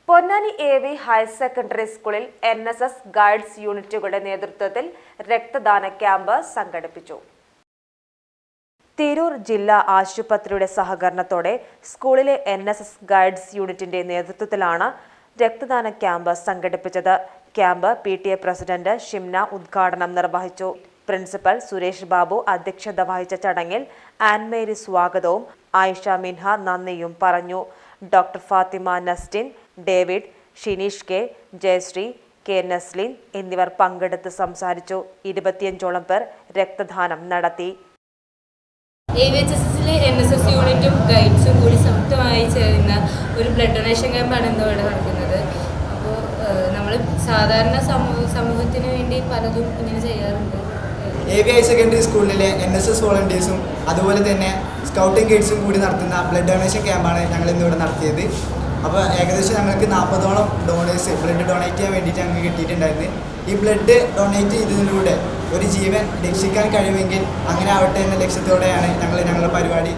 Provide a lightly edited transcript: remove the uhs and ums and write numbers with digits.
Ponnani എ.വി. Higher secondary സ്കൂളിൽ NSS guides യൂണിറ്റുകളുടെ നേതൃത്വത്തിൽ രക്തദാന ക്യാമ്പ് സംഘടിപ്പിച്ചു. തിരൂർ ജില്ലാ ആശുപത്രിയുടെ സഹകരണത്തോടെ സ്കൂളിലെ NSS ഗൈഡ്സ് യൂണിറ്റിന്റെ നേതൃത്വത്തിലാണ് രക്തദാന ക്യാമ്പ് സംഘടിപ്പിച്ചത്. ക്യാമ്പ് PTA പ്രസിഡന്റ് ഷിംന ഉദ്ഘാടനം നിർവഹിച്ചു. പ്രിൻസിപ്പൽ സുരേഷ് ബാബു അധ്യക്ഷത വഹിച്ച ചടങ്ങിൽ ആൻമേരി സ്വാഗതവും ആയിഷ മിൻഹ നന്ദിയും പറഞ്ഞു. Doctor Fathima Nastin, David, Shineesh K, Jayasree, K Naslin എന്നിവർ പങ്കെടുത്ത് സംസാരിച്ചു. 25ഓളം പേർ രക്തദാനം നടത്തി. AVHSസിലെ NSS യൂണിറ്റും ഗൈഡ്സും കൂടി സംയുക്തമായി ചേരുന്ന ഒരു ബ്ലഡ് ഡൊണേഷൻ ക്യാമ്പാണ് ഇന്നിവിടെ നടക്കുന്നത്. അപ്പോൾ നമ്മൾ സാധാരണ സമൂഹത്തിന് വേണ്ടി പലതും ഇങ്ങനെ ചെയ്യാറുണ്ട്. AV ഹയർ സെക്കൻഡറി സ്കൂളിലെ NSS വോളണ്ടിയേഴ്സും അതുപോലെ തന്നെ സ്കൗട്ടിംഗ് ഗൈഡ്സും കൂടി നടത്തുന്ന ബ്ലഡ് ഡൊണേഷൻ ക്യാമ്പാണ് ഞങ്ങൾ ഇന്നിവിടെ നടത്തിയത്. അപ്പോൾ ഏകദേശം ഞങ്ങൾക്ക് 40ഓളം ഡോണേഴ്സ് ബ്ലഡ് ഡൊണേറ്റ് ചെയ്യാൻ വേണ്ടിയിട്ട് ഞങ്ങൾക്ക് കിട്ടിയിട്ടുണ്ടായിരുന്നു. ഈ ബ്ലഡ് ഡൊണേറ്റ് ചെയ്തതിലൂടെ ഒരു ജീവൻ രക്ഷിക്കാൻ കഴിയുമെങ്കിൽ അങ്ങനെ ആവട്ടെ എന്ന ലക്ഷ്യത്തോടെയാണ് ഞങ്ങളുടെ പരിപാടി